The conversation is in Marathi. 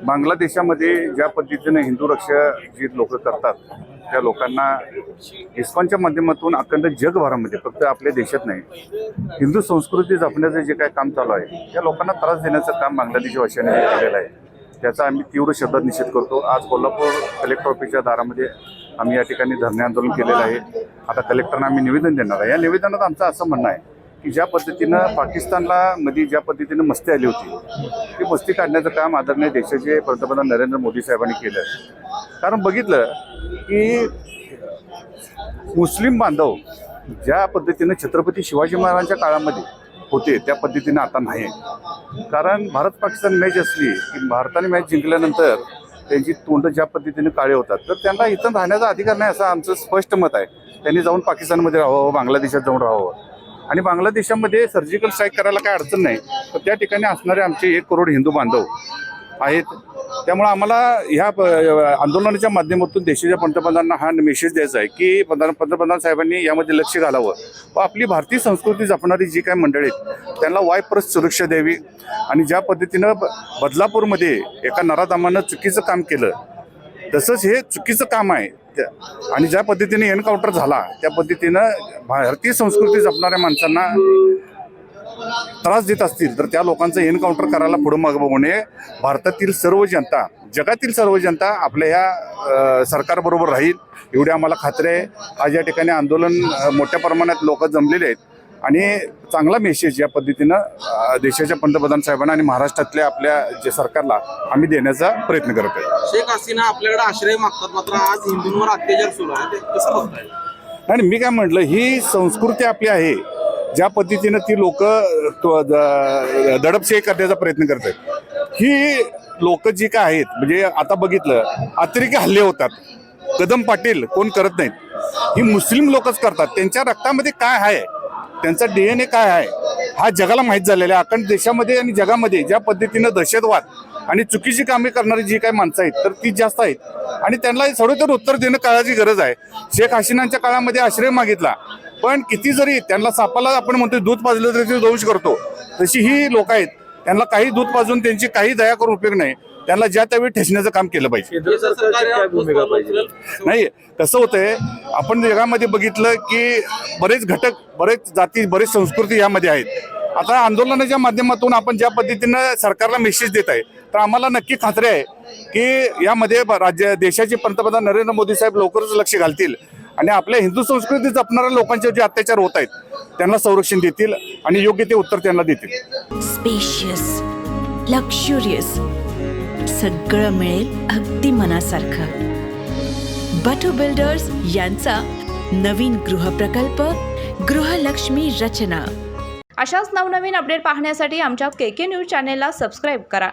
बांगलादेशामध्ये ज्या पद्धतीने हिंदू रक्षा जी लोक करतात त्या लोकांना इस्कॉनच्या माध्यमातून अखंड जगभरामध्ये फक्त आपल्या देशात नाही हिंदू संस्कृती जपण्याचं जे काय काम चालू आहे त्या लोकांना त्रास देण्याचं काम बांगलादेशी वासियांनी केलेलं आहे। त्याचा आम्ही तीव्र शब्दात निषेध करतो। आज कोल्हापूर कलेक्टर ऑफिसच्या दारामध्ये आम्ही या ठिकाणी धरणे आंदोलन केलेलं आहे। आता कलेक्टरना आम्ही निवेदन देणार आहे। या निवेदनात आमचं असं म्हणणं आहे की ज्या पद्धतीनं पाकिस्तानला मध्ये ज्या पद्धतीनं मस्ती आली होती ती मस्ती काढण्याचं काम आदरणीय देशाचे पंतप्रधान नरेंद्र मोदी साहेबांनी केलं। कारण बघितलं की मुस्लिम बांधव ज्या पद्धतीनं छत्रपती शिवाजी महाराजांच्या काळामध्ये होते त्या पद्धतीनं आता नाही। कारण भारत पाकिस्तान मॅच असली की भारताने मॅच जिंकल्यानंतर त्यांची तोंड ज्या पद्धतीने काळे होतात तर त्यांना इथं राहण्याचा अधिकार नाही असं आमचं स्पष्ट मत आहे। त्यांनी जाऊन पाकिस्तानमध्ये राहावं, बांगलादेशात जाऊन राहावं आणि बांगलादेशामध्ये सर्जिकल स्ट्राईक करायला काय अडचण नाही। तर त्या ठिकाणी असणारे आमचे 1 करोड हिंदू बांधव आहेत। त्यामुळे आम्हाला ह्या आंदोलनाच्या माध्यमातून देशाच्या पंतप्रधानांना हा मेसेज द्यायचा आहे की पंतप्रधान साहेबांनी यामध्ये लक्ष घालावं व आपली भारतीय संस्कृती जपणारी जी काय मंडळी आहेत त्यांना वायप्रस्त सुरक्षा द्यावी। आणि ज्या पद्धतीनं बदलापूरमध्ये एका नराधमानं चुकीचं काम केलं तसंच हे चुकीचं काम आहे आणि ज्या पद्धतीने एन्काउंटर झाला त्या पद्धतीनं भारतीय संस्कृती जपणाऱ्या माणसांना त्रास देत असतील तर त्या लोकांचं एन्काउंटर करायला पुढं मागं बघू नये। भारतातील सर्व जनता, जगातील सर्व जनता आपल्या ह्या सरकारबरोबर राहील एवढी आम्हाला खात्री आहे। आज या ठिकाणी आंदोलन मोठ्या प्रमाणात लोक जमलेले आहेत आणि चांगला मेसेज या पद्धतीनं देशाच्या पंतप्रधान साहेबांना आणि महाराष्ट्रातल्या आपल्या जे सरकारला आम्ही देण्याचा प्रयत्न करत आहे। शेख हसीना आपल्याकडे आश्रय मागतात मात्र आज हिंदूंवर अत्याचार सुरू आहे, ते कसं बघताय? आणि मी काय म्हटलं ही संस्कृती आपली आहे। ज्या पद्धतीनं ती लोक दडपशाही करण्याचा प्रयत्न करतात ही लोक जी काय आहेत म्हणजे आता बघितलं अतिरेकी हल्ले होतात, कदम पाटील कोण करत नाहीत ही मुस्लिम लोकच करतात। त्यांच्या रक्तामध्ये काय आहे, त्यांचा DNA काय आहे हा जगाला माहीत झालेला आहे। अखंड देशामध्ये आणि जगामध्ये ज्या पद्धतीनं दहशतवाद आणि चुकीची कामे करणारी जी काही माणसं आहेत तर ती जास्त आहेत आणि त्यांना सडोतर उत्तर देणं काळाची गरज आहे। शेख हसीनांच्या काळामध्ये आश्रय मागितला पण किती जरी त्यांना सापाला आपण म्हणतो दूध पाजलं तरी ते दोष करतो तशी ही लोक आहेत। त्यांना काही दूध पाजून त्यांची काही दया करून उपयोग नाही, त्यांना ज्या त्यावेळी ठेचण्याचं काम केलं पाहिजे। नाही कसं होतंय आपण जगामध्ये बघितलं की बरेच घटक, बरेच जाती, बरेच संस्कृती यामध्ये आहेत। आता आंदोलनाच्या माध्यमातून आपण ज्या पद्धतीनं सरकारला मेसेज देत आहे तर आम्हाला नक्की खात्री आहे की यामध्ये देशाचे पंतप्रधान नरेंद्र मोदी साहेब लवकरच लक्ष घालतील आणि आपल्या हिंदू संस्कृती जपणाऱ्या लोकांचे जे अत्याचार होत आहेत त्यांना संरक्षण देतील आणि योग्य ते उत्तर त्यांना देतील। स्पेशियस, लक्झुरियस सगळं मिळेल अगदी मनासारखं। बटू बिल्डर्स यांचा नवीन गृहप्रकल्प गृहलक्ष्मी रचना। अशाच नवनवीन अपडेट पाहण्यासाठी आमच्या KK न्यूज चॅनेलला सबस्क्राईब करा।